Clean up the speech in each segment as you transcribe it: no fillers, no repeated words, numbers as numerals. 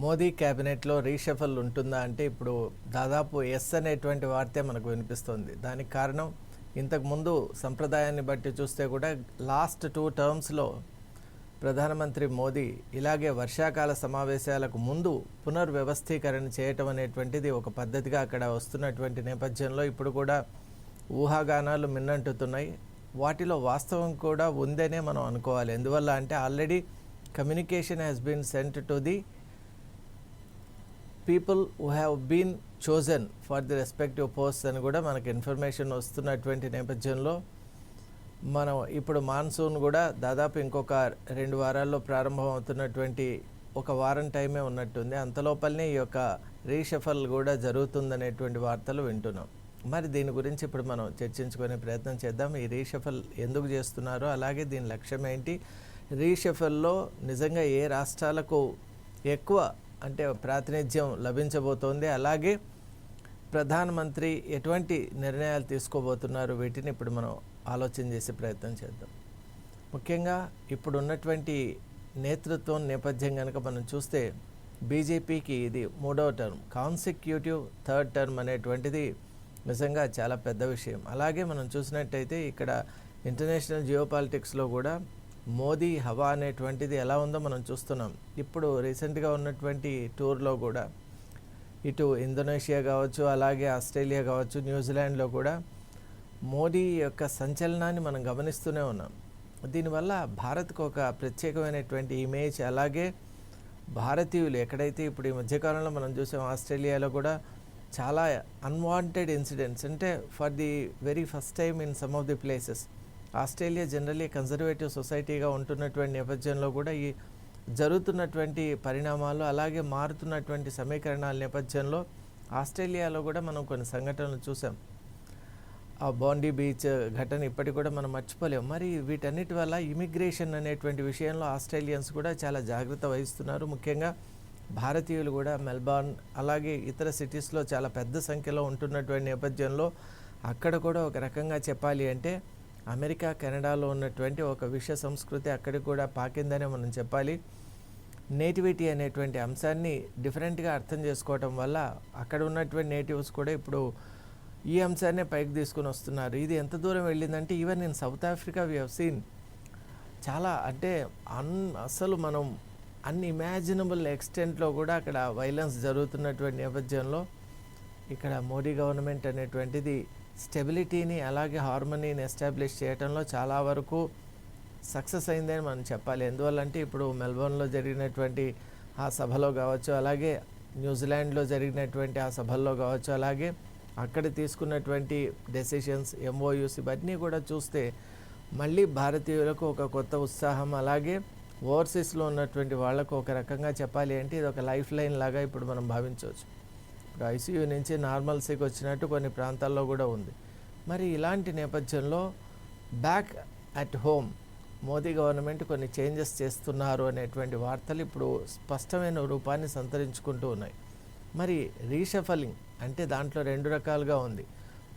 మోదీ క్యాబినెట్లో రీషఫల్ ఉంటుందా అంటే ఇప్పుడు దాదాపు ఎస్ అనేటువంటి వార్తే మనకు వినిపిస్తుంది. దానికి కారణం ఇంతకుముందు సంప్రదాయాన్ని బట్టి చూస్తే కూడా లాస్ట్ 2 టర్మ్స్లో ప్రధానమంత్రి మోదీ ఇలాగే వర్షాకాల సమావేశాలకు ముందు పునర్వ్యవస్థీకరణ చేయటం అనేటువంటిది ఒక పద్ధతిగా అక్కడ వస్తున్నటువంటి నేపథ్యంలో ఇప్పుడు కూడా ఊహాగానాలు మిన్నంటుతున్నాయి. వాటిలో వాస్తవం కూడా ఉందనే మనం అనుకోవాలి. ఎందువల్ల అంటే already communication has been sent to the people who have been chosen for the respective post అని కూడా మనకు ఇన్ఫర్మేషన్ వస్తున్నటువంటి నేపథ్యంలో మనం ఇప్పుడు మాన్సూన్ కూడా దాదాపు ఇంకొక 2 వారాల్లో ప్రారంభం అవుతున్నటువంటి ఒక వారం టైమే ఉన్నట్టుంది. అంతలోపలనే ఈ యొక్క రీషఫల్ కూడా జరుగుతుందనేటువంటి వార్తలు వింటున్నాం. మరి దీని గురించి ఇప్పుడు మనం చర్చించుకునే ప్రయత్నం చేద్దాం. ఈ రీషఫల్ ఎందుకు చేస్తున్నారో, అలాగే దీని లక్ష్యం ఏంటి, రీషఫల్లో నిజంగా ఏ రాష్ట్రాలకు ఎక్కువ అంటే ప్రాతినిధ్యం లభించబోతోంది, అలాగే ప్రధానమంత్రి ఎటువంటి నిర్ణయాలు తీసుకోబోతున్నారు, వీటిని ఇప్పుడు మనం ఆలోచన చేసే ప్రయత్నం చేద్దాం. ముఖ్యంగా ఇప్పుడు ఉన్నటువంటి నేతృత్వం నేపథ్యం కనుక మనం చూస్తే బీజేపీకి ఇది 3వ టర్మ్, కాన్సిక్యూటివ్ 3rd టర్మ్ అనేటువంటిది నిజంగా చాలా పెద్ద విషయం. అలాగే మనం చూసినట్టయితే ఇక్కడ ఇంటర్నేషనల్ జియోపాలిటిక్స్లో కూడా మోదీ హవా అనేటువంటిది ఎలా ఉందో మనం చూస్తున్నాం. ఇప్పుడు రీసెంట్గా ఉన్నటువంటి టూర్లో కూడా ఇటు ఇండోనేషియా కావచ్చు, అలాగే ఆస్ట్రేలియా కావచ్చు, న్యూజిలాండ్లో కూడా మోదీ యొక్క సంచలనాన్ని మనం గమనిస్తూనే ఉన్నాం. దీనివల్ల భారత్కు ఒక ప్రత్యేకమైనటువంటి ఇమేజ్, అలాగే భారతీయులు ఎక్కడైతే ఇప్పుడు ఈ మధ్యకాలంలో మనం చూసాం ఆస్ట్రేలియాలో కూడా చాలా అన్వాంటెడ్ ఇన్సిడెంట్స్, అంటే for the very first time in some of the places. Australia generally conservative సొసైటీగా ఉంటున్నటువంటి నేపథ్యంలో కూడా ఈ జరుగుతున్నటువంటి పరిణామాలు, అలాగే మారుతున్నటువంటి సమీకరణాల నేపథ్యంలో ఆస్ట్రేలియాలో కూడా మనం కొన్ని సంఘటనలు చూసాం. ఆ బాండీ బీచ్ ఘటన ఇప్పటికి కూడా మనం మర్చిపోలేము. మరి వీటన్నిటి వల్ల ఇమిగ్రేషన్ అనేటువంటి విషయంలో ఆస్ట్రేలియన్స్ కూడా చాలా జాగ్రత్త వహిస్తున్నారు. ముఖ్యంగా భారతీయులు కూడా మెల్బర్న్ అలాగే ఇతర సిటీస్లో చాలా పెద్ద సంఖ్యలో ఉంటున్నటువంటి నేపథ్యంలో అక్కడ కూడా ఒక రకంగా చెప్పాలి అంటే అమెరికా, కెనడాలో ఉన్నటువంటి ఒక విషయ సంస్కృతి అక్కడికి కూడా పాకిందనే మనం చెప్పాలి. నేటివిటీ అనేటువంటి అంశాన్ని డిఫరెంట్గా అర్థం చేసుకోవటం వల్ల అక్కడ ఉన్నటువంటి నేటివ్స్ కూడా ఇప్పుడు ఈ అంశాన్నే పైకి తీసుకుని వస్తున్నారు. ఇది ఎంత దూరం వెళ్ళిందంటే even in South Africa we have seen చాలా అంటే అసలు మనం అన్ఇమాజినబుల్ ఎక్స్టెంట్లో కూడా అక్కడ వైలెన్స్ జరుగుతున్నటువంటి నేపథ్యంలో ఇక్కడ మోడీ గవర్నమెంట్ అనేటువంటిది స్టెబిలిటీని అలాగే హార్మనీని ఎస్టాబ్లిష్ చేయడంలో చాలా వరకు సక్సెస్ అయిందని మనం చెప్పాలి. ఎందువల్లంటే ఇప్పుడు మెల్బోర్న్లో జరిగినటువంటి ఆ సభలో కావచ్చు, అలాగే న్యూజిలాండ్లో జరిగినటువంటి ఆ సభల్లో కావచ్చు, అలాగే అక్కడ తీసుకున్నటువంటి డెసిషన్స్, ఎంఓయూస్ ఇవన్నీ కూడా చూస్తే మళ్ళీ భారతీయులకు ఒక కొత్త ఉత్సాహం, అలాగే ఓవర్సీస్లో ఉన్నటువంటి వాళ్లకు ఒక రకంగా చెప్పాలి అంటే ఇది ఒక లైఫ్ లైన్ లాగా ఇప్పుడు మనం భావించవచ్చు. ఇప్పుడు ఐసీయూ నుంచి నార్మల్సీకి వచ్చినట్టు కొన్ని ప్రాంతాల్లో కూడా ఉంది. మరి ఇలాంటి నేపథ్యంలో back at home Modi government కొన్ని చేంజెస్ చేస్తున్నారు అనేటువంటి వార్తలు ఇప్పుడు స్పష్టమైన రూపాన్ని సంతరించుకుంటూ ఉన్నాయి. మరి రీషఫలింగ్ అంటే దాంట్లో 2 రకాలుగా ఉంది.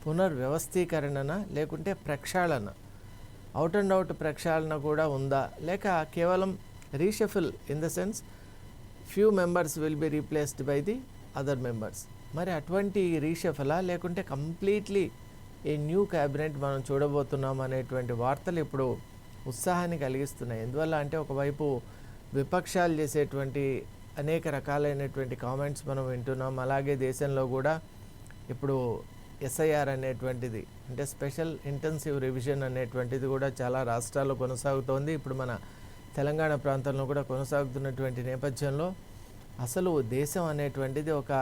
పునర్వ్యవస్థీకరణ లేకుంటే ప్రక్షాళన, అవుట్ అండ్ అవుట్ ప్రక్షాళన కూడా ఉందా, లేక కేవలం reshuffle in the sense few members will be replaced by the other members. మరి అటువంటి రీషఫలా లేకుంటే కంప్లీట్లీ ఏ న్యూ క్యాబినెట్ మనం చూడబోతున్నాం అనేటువంటి వార్తలు ఇప్పుడు ఉత్సాహాన్ని కలిగిస్తున్నాయి. ఎందువల్ల అంటే ఒకవైపు విపక్షాలు చేసేటువంటి అనేక రకాలైనటువంటి కామెంట్స్ మనం వింటున్నాం. అలాగే దేశంలో కూడా ఇప్పుడు ఎస్ఐఆర్ అనేటువంటిది అంటే స్పెషల్ ఇంటెన్సివ్ రివిజన్ అనేటువంటిది కూడా చాలా రాష్ట్రాల్లో కొనసాగుతోంది. ఇప్పుడు మన తెలంగాణ ప్రాంతంలో కూడా కొనసాగుతున్నటువంటి నేపథ్యంలో అసలు దేశం అనేటువంటిది ఒక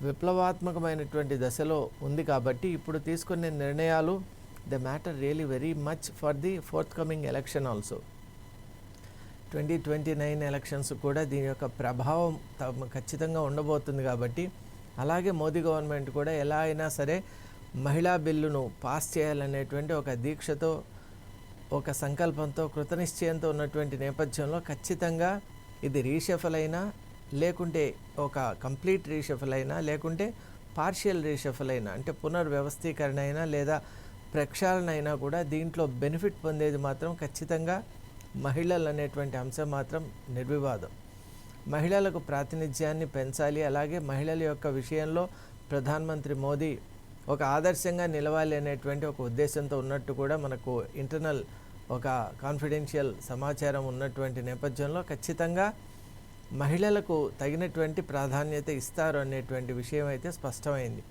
విప్లవాత్మకమైనటువంటి దశలో ఉంది. కాబట్టి ఇప్పుడు తీసుకునే నిర్ణయాలు the matter really very much for the fourth coming election also. 2029 elections కూడా దీని యొక్క ప్రభావం ఖచ్చితంగా ఉండబోతుంది. కాబట్టి అలాగే మోదీ గవర్నమెంట్ కూడా ఎలా అయినా సరే మహిళా బిల్లును పాస్ చేయాలనేటువంటి ఒక దీక్షతో, ఒక సంకల్పంతో, కృతనిశ్చయంతో ఉన్నటువంటి నేపథ్యంలో ఖచ్చితంగా ఇది రీషఫల్ అయినా, లేకుంటే ఒక కంప్లీట్ రీషఫల్ అయినా, లేకుంటే పార్షియల్ రీషఫల్ అయినా అంటే పునర్వ్యవస్థీకరణ అయినా లేదా ప్రక్షాళన అయినా కూడా దీంట్లో బెనిఫిట్ పొందేది మాత్రం ఖచ్చితంగా మహిళలు అనేటువంటి అంశం మాత్రం నిర్వివాదం. మహిళలకు ప్రాతినిధ్యాన్ని పెంచాలి, అలాగే మహిళల యొక్క విషయంలో ప్రధానమంత్రి మోదీ ఒక ఆదర్శంగా నిలవాలి అనేటువంటి ఒక ఉద్దేశంతో ఉన్నట్టు కూడా మనకు ఇంటర్నల్ ఒక కాన్ఫిడెన్షియల్ సమాచారం ఉన్నటువంటి నేపథ్యంలో ఖచ్చితంగా మహిళలకు తగినటువంటి ప్రాధాన్యత ఇస్తారు అనేటువంటి విషయం అయితే స్పష్టమైంది.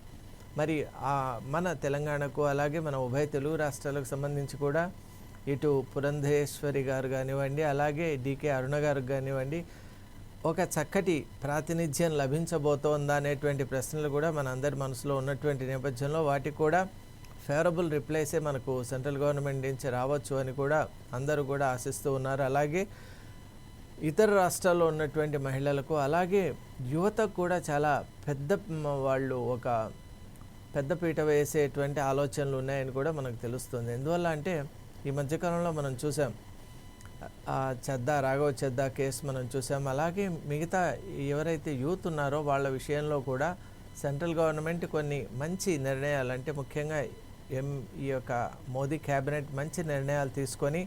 మరి మన తెలంగాణకు అలాగే మన ఉభయ తెలుగు రాష్ట్రాలకు సంబంధించి కూడా ఇటు పురంధేశ్వరి గారు కానివ్వండి, అలాగే డికే అరుణ గారు కానివ్వండి, ఒక చక్కటి ప్రాతినిధ్యం లభించబోతోందా అనేటువంటి ప్రశ్నలు కూడా మన అందరి మనసులో ఉన్నటువంటి నేపథ్యంలో వాటికి కూడా ఫేవరబుల్ రిప్లైసే మనకు సెంట్రల్ గవర్నమెంట్ నుంచి రావచ్చు అని కూడా అందరూ కూడా ఆశిస్తూ ఉన్నారు. అలాగే ఇతర రాష్ట్రాల్లో ఉన్నటువంటి మహిళలకు అలాగే యువతకు కూడా చాలా వాళ్ళు ఒక పెద్ద పీట వేసేటువంటి ఆలోచనలు ఉన్నాయని కూడా మనకు తెలుస్తుంది. ఎందువల్ల అంటే ఈ మధ్యకాలంలో మనం చూసాం, రాఘవ చెద్దా కేసు మనం చూసాం. అలాగే మిగతా ఎవరైతే యూత్ ఉన్నారో వాళ్ళ విషయంలో కూడా సెంట్రల్ గవర్నమెంట్ కొన్ని మంచి నిర్ణయాలు, అంటే ముఖ్యంగా ఈ యొక్క మోదీ క్యాబినెట్ మంచి నిర్ణయాలు తీసుకొని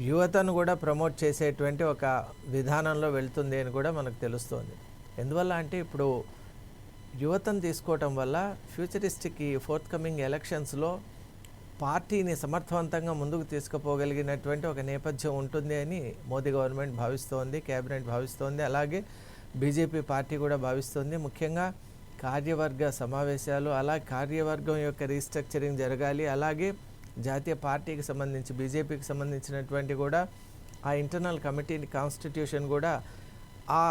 యువతను కూడా ప్రమోట్ చేసేటువంటి ఒక విధానంలో వెళ్తుంది అని కూడా మనకు తెలుస్తుంది. ఎందువల్ల అంటే ఇప్పుడు యువతను తీసుకోవటం వల్ల ఫ్యూచరిస్టిక్ ఈ ఫోర్త్ కమింగ్ ఎలక్షన్స్లో పార్టీని సమర్థవంతంగా ముందుకు తీసుకుపోగలిగినటువంటి ఒక నేపథ్యం ఉంటుంది అని మోదీ గవర్నమెంట్ భావిస్తోంది, క్యాబినెట్ భావిస్తోంది, అలాగే బీజేపీ పార్టీ కూడా భావిస్తోంది. ముఖ్యంగా కార్యవర్గ సమావేశాలు, అలాగే కార్యవర్గం యొక్క రీస్ట్రక్చరింగ్ జరగాలి, అలాగే జాతీయ పార్టీకి సంబంధించి బీజేపీకి సంబంధించినటువంటి కూడా ఆ ఇంటర్నల్ కమిటీని కాన్స్టిట్యూషన్ కూడా ఆ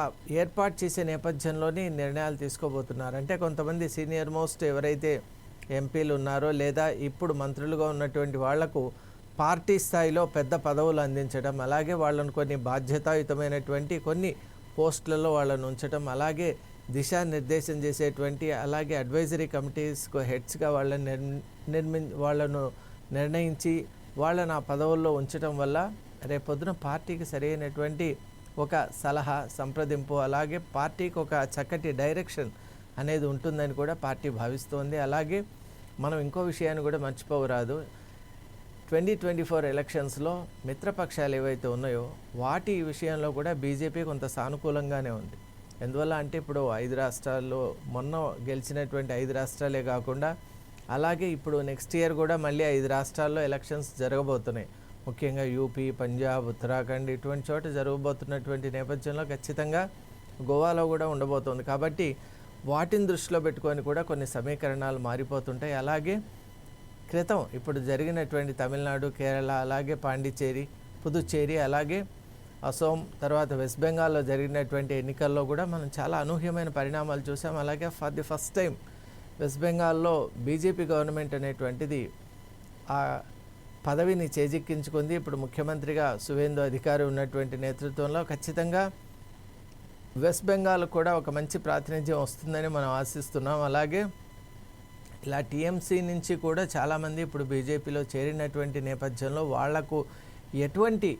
ఏర్పాటు చేసే నేపథ్యంలోనే నిర్ణయాలు తీసుకోబోతున్నారు. అంటే కొంతమంది సీనియర్ మోస్ట్ ఎవరైతే ఎంపీలు ఉన్నారో లేదా ఇప్పుడు మంత్రులుగా ఉన్నటువంటి వాళ్లకు పార్టీ స్థాయిలో పెద్ద పదవులు అందించడం, అలాగే వాళ్ళను కొన్ని బాధ్యతాయుతమైనటువంటి కొన్ని పోస్టులలో వాళ్ళను ఉంచడం, అలాగే దిశానిర్దేశం చేసేటువంటి అలాగే అడ్వైజరీ కమిటీస్కు హెడ్స్గా వాళ్ళను నిర్ణయించి వాళ్ళని ఆ పదవుల్లో ఉంచడం వల్ల రేపొద్దున పార్టీకి సరైనటువంటి ఒక సలహా సంప్రదింపు, అలాగే పార్టీకి ఒక చక్కటి డైరెక్షన్ అనేది ఉంటుందని కూడా పార్టీ భావిస్తోంది. అలాగే మనం ఇంకో విషయాన్ని కూడా మర్చిపోరాదు, 2024 ఎలక్షన్స్లో మిత్రపక్షాలు ఏవైతే ఉన్నాయో వాటి విషయంలో కూడా బీజేపీ కొంత సానుకూలంగానే ఉంది. ఎందువల్ల అంటే ఇప్పుడు 5 రాష్ట్రాల్లో మొన్న గెలిచినటువంటి 5 రాష్ట్రాలే కాకుండా అలాగే ఇప్పుడు నెక్స్ట్ ఇయర్ కూడా మళ్ళీ 5 రాష్ట్రాల్లో ఎలక్షన్స్ జరగబోతున్నాయి. ముఖ్యంగా యూపీ, పంజాబ్, ఉత్తరాఖండ్ ఇటువంటి చోట జరగబోతున్నటువంటి నేపథ్యంలో ఖచ్చితంగా గోవాలో కూడా ఉండబోతుంది. కాబట్టి వాటిని దృష్టిలో పెట్టుకొని కూడా కొన్ని సమీకరణాలు మారిపోతుంటాయి. అలాగే క్రితం ఇప్పుడు జరిగినటువంటి తమిళనాడు, కేరళ, అలాగే పాండిచ్చేరి, పుదుచ్చేరి, అలాగే అసోం, తర్వాత వెస్ట్ బెంగాల్లో జరిగినటువంటి ఎన్నికల్లో కూడా మనం చాలా అనూహ్యమైన పరిణామాలు చూసాం. అలాగే for the first time west బెంగాల్లో బీజేపీ గవర్నమెంట్ అనేటువంటిది ఆ పదవిని చేజిక్కించుకుంది. ఇప్పుడు ముఖ్యమంత్రిగా సువేందు అధికారి ఉన్నటువంటి నేతృత్వంలో ఖచ్చితంగా వెస్ట్ బెంగాల్ కూడా ఒక మంచి ప్రాతినిధ్యం వస్తుందని మనం ఆశిస్తున్నాం. అలాగే ఇలా టీఎంసీ నుంచి కూడా చాలామంది ఇప్పుడు బీజేపీలో చేరినటువంటి నేపథ్యంలో వాళ్లకు ఎటువంటి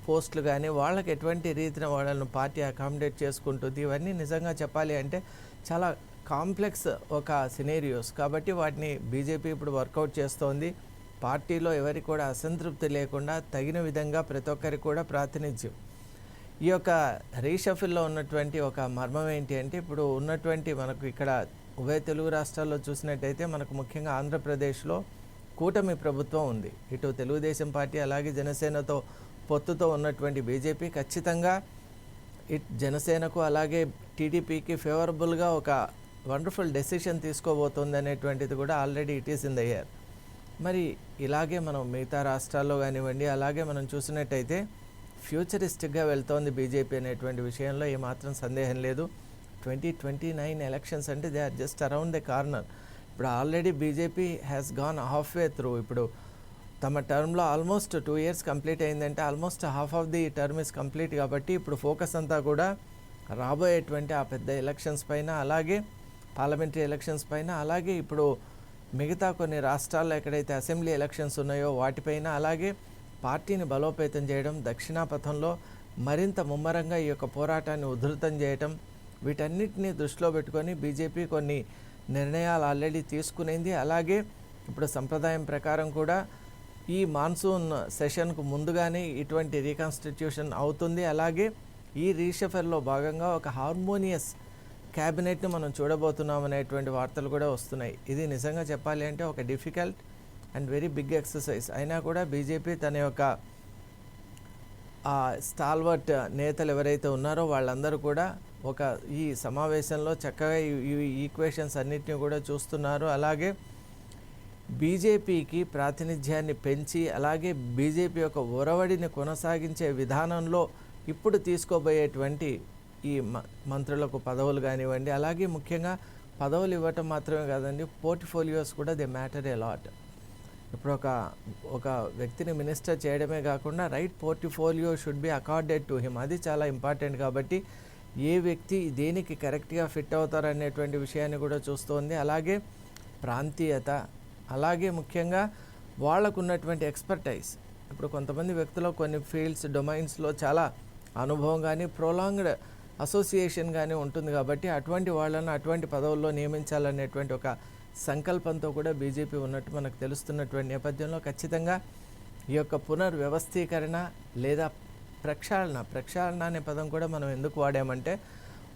పోస్టులు కానీ వాళ్ళకి ఎటువంటి రీతిన వాళ్ళను పార్టీ అకామిడేట్ చేసుకుంటుంది, ఇవన్నీ నిజంగా చెప్పాలి అంటే చాలా కాంప్లెక్స్ ఒక సినేరియోస్. కాబట్టి వాటిని బీజేపీ ఇప్పుడు వర్కౌట్ చేస్తోంది. పార్టీలో ఎవరికి కూడా అసంతృప్తి లేకుండా తగిన విధంగా ప్రతి ఒక్కరికి కూడా ప్రాతినిధ్యం. ఈ యొక్క రీషఫిల్లో ఉన్నటువంటి ఒక మర్మం ఏంటి అంటే ఇప్పుడు ఉన్నటువంటి మనకు ఇక్కడ ఉభయ తెలుగు రాష్ట్రాల్లో చూసినట్టయితే మనకు ముఖ్యంగా ఆంధ్రప్రదేశ్లో కూటమి ప్రభుత్వం ఉంది. ఇటు తెలుగుదేశం పార్టీ అలాగే జనసేనతో పొత్తుతో ఉన్నటువంటి బీజేపీ ఖచ్చితంగా జనసేనకు అలాగే టీడీపీకి ఫేవరబుల్గా ఒక వండర్ఫుల్ డెసిషన్ తీసుకోబోతుంది అనేటువంటిది కూడా already it is in the air. మరి ఇలాగే మనం మిగతా రాష్ట్రాల్లో కానివ్వండి, అలాగే మనం చూసినట్టయితే ఫ్యూచరిస్టిక్గా వెళ్తోంది బీజేపీ అనేటువంటి విషయంలో ఏమాత్రం సందేహం లేదు. 2029 ఎలక్షన్స్ అంటే they are just around the corner. ఇప్పుడు already BJP has gone halfway through. ఇప్పుడు తమ టర్మ్లో ఆల్మోస్ట్ 2 years కంప్లీట్ అయిందంటే almost half of the term is complete. కాబట్టి ఇప్పుడు ఫోకస్ అంతా కూడా రాబోయేటువంటి ఆ పెద్ద ఎలక్షన్స్ పైన, అలాగే పార్లమెంటరీ ఎలక్షన్స్ పైన, అలాగే ఇప్పుడు మిగతా కొన్ని రాష్ట్రాల్లో ఎక్కడైతే అసెంబ్లీ ఎలక్షన్స్ ఉన్నాయో వాటిపైన, అలాగే పార్టీని బలోపేతం చేయడం, దక్షిణాపథంలో మరింత ముమ్మరంగా ఈ యొక్క పోరాటాన్ని ఉధృతం చేయటం, వీటన్నిటిని దృష్టిలో పెట్టుకొని బీజేపీ కొన్ని నిర్ణయాలు ఆల్రెడీ తీసుకునేది. అలాగే ఇప్పుడు సంప్రదాయం ప్రకారం కూడా ఈ మాన్సూన్ సెషన్కు ముందుగానే ఇటువంటి రీకాన్స్టిట్యూషన్ అవుతుంది. అలాగే ఈ రీషఫర్లో భాగంగా ఒక హార్మోనియస్ క్యాబినెట్ని మనం చూడబోతున్నాం అనేటువంటి వార్తలు కూడా వస్తున్నాయి. ఇది నిజంగా చెప్పాలి అంటే ఒక difficult and very big exercise. అయినా కూడా బీజేపీ తన యొక్క స్టాల్వర్ట్ నేతలు ఎవరైతే ఉన్నారో వాళ్ళందరూ కూడా ఒక ఈ సమావేశంలో చక్కగా ఈ ఈక్వేషన్స్ అన్నిటిని కూడా చూస్తున్నారు. అలాగే బీజేపీకి ప్రాతినిధ్యాన్ని పెంచి అలాగే బీజేపీ యొక్క ఒరవడిని కొనసాగించే విధానంలో ఇప్పుడు తీసుకోబోయేటువంటి ఈ మంత్రులకు పదవులు కానివ్వండి, అలాగే ముఖ్యంగా పదవులు ఇవ్వటం మాత్రమే కాదండి, పోర్ట్ఫోలియోస్ కూడా దే మ్యాటర్ ఏ లాట్. ఇప్పుడు ఒక వ్యక్తిని మినిస్టర్ చేయడమే కాకుండా right portfolio should be accorded to him, అది చాలా ఇంపార్టెంట్. కాబట్టి ఏ వ్యక్తి దేనికి కరెక్ట్గా ఫిట్ అవుతారనేటువంటి విషయాన్ని కూడా చూస్తోంది. అలాగే ప్రాంతీయత, అలాగే ముఖ్యంగా వాళ్ళకు ఉన్నటువంటి ఎక్స్పర్టైజ్. ఇప్పుడు కొంతమంది వ్యక్తులు కొన్ని ఫీల్డ్స్ డొమైన్స్లో చాలా అనుభవం కానీ ప్రొలాంగ్డ్ అసోసియేషన్ కానీ ఉంటుంది. కాబట్టి అటువంటి వాళ్ళను అటువంటి పదవుల్లో నియమించాలనేటువంటి ఒక సంకల్పంతో కూడా బీజేపీ ఉన్నట్టు మనకు తెలుస్తున్నటువంటి నేపథ్యంలో ఖచ్చితంగా ఈ యొక్క పునర్వ్యవస్థీకరణ లేదా ప్రక్షాళన అనే పదం కూడా మనం ఎందుకు వాడామంటే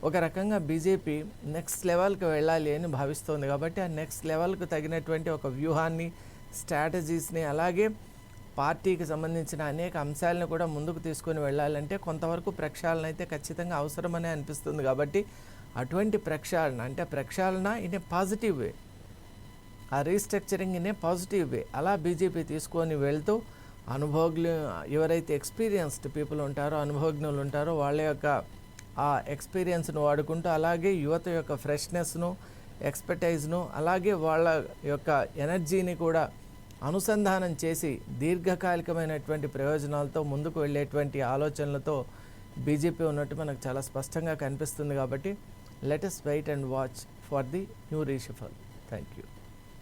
ఒక రకంగా బీజేపీ నెక్స్ట్ లెవెల్కి వెళ్ళాలి అని భావిస్తోంది. కాబట్టి ఆ నెక్స్ట్ లెవెల్కి తగినటువంటి ఒక వ్యూహాన్ని, స్ట్రాటజీస్ని, అలాగే పార్టీకి సంబంధించిన అనేక అంశాలను కూడా ముందుకు తీసుకొని వెళ్ళాలంటే కొంతవరకు ప్రక్షాళన అయితే ఖచ్చితంగా అవసరమనే అనిపిస్తుంది. కాబట్టి అటువంటి ప్రక్షాళన ఇన్ ఏ పాజిటివ్ వే, ఆ restructuring in a positive way అలా బీజేపీ తీసుకొని వెళ్తూ అనుభవజ్ఞులు ఎవరైతే ఎక్స్పీరియన్స్డ్ పీపుల్ ఉంటారో, అనుభవజ్ఞులు ఉంటారో వాళ్ళ యొక్క ఆ ఎక్స్పీరియన్స్ను వాడుకుంటూ అలాగే యువత యొక్క ఫ్రెష్నెస్ను, ఎక్స్పర్టైజ్ను, అలాగే వాళ్ళ యొక్క ఎనర్జీని కూడా అనుసంధానం చేసి దీర్ఘకాలికమైనటువంటి ప్రయోజనాలతో ముందుకు వెళ్ళేటువంటి ఆలోచనలతో బీజేపీ ఉన్నట్టు మనకు చాలా స్పష్టంగా కనిపిస్తుంది. కాబట్టి let us wait and watch for the new reshuffle. Thank you.